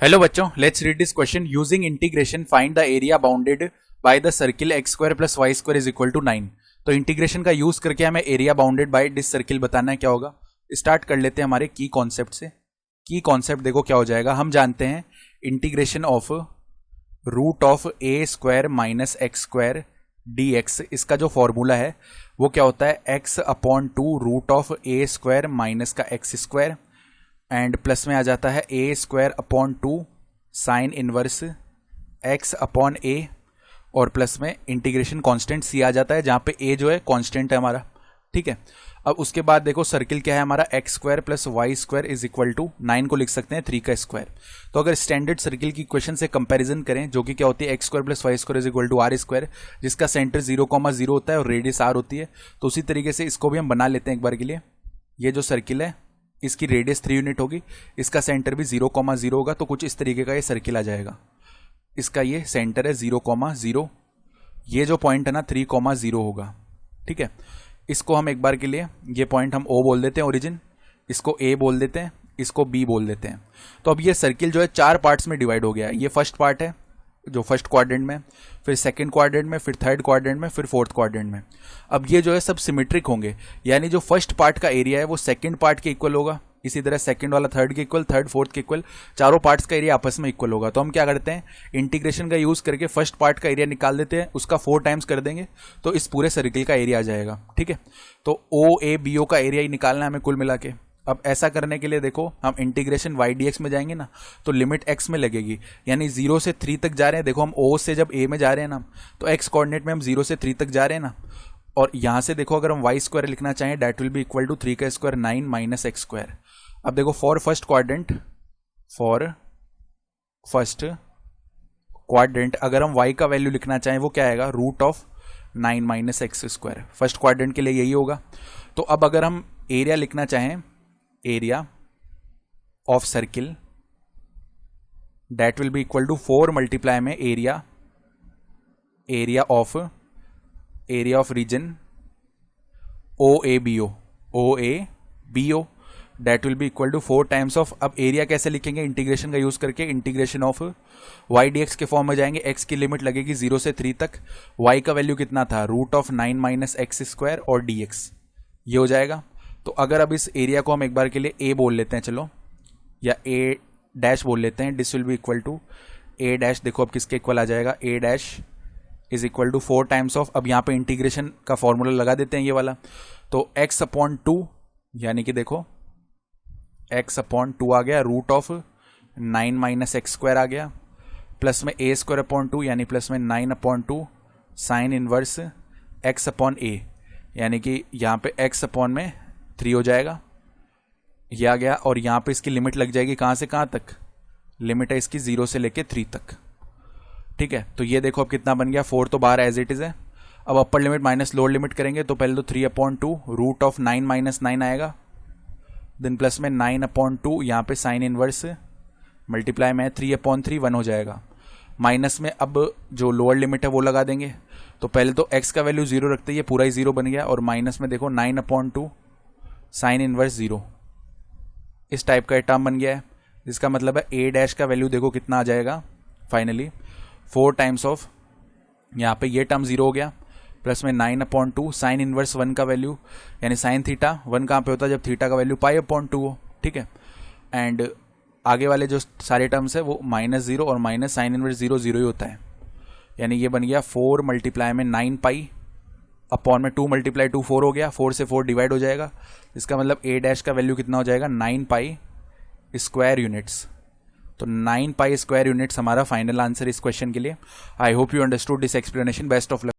Hello बच्चों, let's read this question. Using integration find the area bounded by the circle x square plus y square is equal to 9. तो integration का use करके हमें area bounded by this circle बताना है. क्या होगा, start कर लेते हैं हमारे की कॉन्सेप्ट से. की कॉन्सेप्ट देखो क्या हो जाएगा. हम जानते हैं integration of root of a square minus x square d x, इसका जो फॉर्मूला है वो क्या होता है, x upon two root of a square minus का एक्स स्क्वायर एंड प्लस में आ जाता है a square upon two sine inverse x upon a और प्लस में इंटीग्रेशन कांस्टेंट सी आ जाता है जहां पे ए जो है कांस्टेंट है हमारा. ठीक है. अब उसके बाद देखो सर्किल क्या है हमारा, x square plus y square is equal to 9 को लिख सकते हैं 3 का स्क्वायर. तो अगर स्टैंडर्ड सर्किल की इक्वेशन से कंपैरिजन करें जो कि क्या होती है, x square plus y square is equal to r square, जिसका सेंटर 0,0 होता है और रेडियस आर होती है. तो उसी तरीके से इसको भी हम बना लेते हैं एक बार के लिए. ये जो सर्किल है इसकी रेडियस 3 यूनिट होगी, इसका सेंटर भी 0,0 होगा. तो कुछ इस तरीके का ये सर्किल आ जाएगा. इसका ये सेंटर है 0,0, ये जो पॉइंट है ना 3,0 होगा. ठीक है. इसको हम एक बार के लिए ये पॉइंट हम O बोल देते हैं ओरिजिन, इसको A बोल देते हैं, इसको B बोल देते हैं. तो अब ये सर्किल जो है 4 पार्ट्स में डिवाइड हो गया है. ये फर्स्ट पार्ट है जो फर्स्ट क्वाड्रेंट में, फिर सेकंड क्वाड्रेंट में, फिर थर्ड क्वाड्रेंट में, फिर फोर्थ क्वाड्रेंट में. अब ये जो है सब सिमेट्रिक होंगे, यानी जो फर्स्ट पार्ट का एरिया है वो सेकंड पार्ट के इक्वल होगा, इसी तरह सेकंड वाला थर्ड के इक्वल, थर्ड फोर्थ के इक्वल, चारों पार्ट्स का एरिया आपस में इक्वल होगा. तो हम क्या करते हैं, इंटीग्रेशन का यूज करके फर्स्ट पार्ट का एरिया निकाल देते हैं, उसका 4 टाइम्स कर देंगे तो इस पूरे सर्किल का एरिया आ जाएगा. ठीक है. तो OABO का एरिया ही निकालना है हमें कुल मिला के. अब ऐसा करने के लिए देखो हम इंटीग्रेशन y dx में जाएंगे ना, तो लिमिट x में लगेगी, यानी 0 से 3 तक जा रहे हैं. देखो हम O से जब A में जा रहे हैं ना, तो x कोऑर्डिनेट में हम 0 से 3 तक जा रहे हैं ना, और यहां से देखो अगर हम y स्क्वायर लिखना चाहें that will be equal to 3 का स्क्वायर 9 माइनस एक्स स्क्वायर. अब देखो फॉर फर्स्ट क्वाड्रेंट अगर हम y का वैल्यू लिखना चाहें वो क्या आएगा, root of 9 minus x square. First quadrant के लिए यही होगा. तो अब अगर हम एरिया लिखना चाहें, area of circle that will be equal to 4 multiply में area of region OABO that will be equal to 4 times of. अब एरिया कैसे लिखेंगे, इंटीग्रेशन का यूज करके इंटीग्रेशन ऑफ y dx के फॉर्म में जाएंगे. x की लिमिट लगेगी 0 से 3 तक, y का वैल्यू कितना था, root of 9 minus x square और dx, ये हो जाएगा. तो अगर अब इस एरिया को हम एक बार के लिए A बोल लेते हैं, चलो, या A डैश बोल लेते हैं, this will be equal to A dash. देखो अब किसके इक्वल आ जाएगा, A dash is equal to 4 times of. अब यहाँ पे इंटीग्रेशन का फॉर्मूला लगा देते हैं ये वाला. तो x अपॉन 2 यानी कि देखो x अपॉन 2 आ गया, root of 9 minus x square आ गया, प्लस में A स्क्वायर अपॉन 2 यानी प्लस में 9 upon 2 sine inverse x upon A, यानी कि यहाँ पे x अपॉन में 3 हो जाएगा, ये आ गया. और यहाँ पे इसकी लिमिट लग जाएगी कहाँ से कहाँ तक, लिमिट है इसकी 0 से लेके 3 तक. ठीक है. तो ये देखो अब कितना बन गया, 4 तो बाहर एज इट इज है. अब upper limit minus lower limit करेंगे तो पहले तो 3 अपॉन 2 रूट ऑफ 9 माइनस 9 आएगा, देन प्लस में 9 अपॉन 2 यहाँ पे साइन इनवर्स मल्टीप्लाई में 3 अपॉन 3 1 हो जाएगा. माइनस में अब जो लोअर लिमिट है वो लगा देंगे. तो पहले तो x का वैल्यू 0 रखते ये पूरा ही 0 बन गया, और माइनस में देखो 9 अपॉन 2 साइन इनवर्स 0, इस टाइप का टर्म बन गया है. जिसका मतलब है A डैश का वैल्यू देखो कितना आ जाएगा, फाइनली 4 टाइम्स ऑफ, यहाँ पे ये टर्म 0 हो गया, प्लस में 9 अपॉन 2 साइन इनवर्स 1 का वैल्यू, यानी साइन थीटा 1 कहाँ पे होता है, जब थीटा का वैल्यू पाई अपॉन 2 हो. ठीक है. एंड आगे वाले जो सारे टर्म्स है वो -0 और माइनस साइन इनवर्स 0 0 ही होता है, यानी ये बन गया 4 मल्टीप्लाई में 9 पाई अपॉन में 2 मल्टीप्लाई 2 4 हो गया, 4 से 4 डिवाइड हो जाएगा. इसका मतलब A डैश का वैल्यू कितना हो जाएगा, 9 पाई स्क्वायर यूनिट्स. तो 9 पाई स्क्वायर यूनिट्स हमारा फाइनल आंसर इस क्वेश्चन के लिए. I hope you understood this explanation. Best of luck.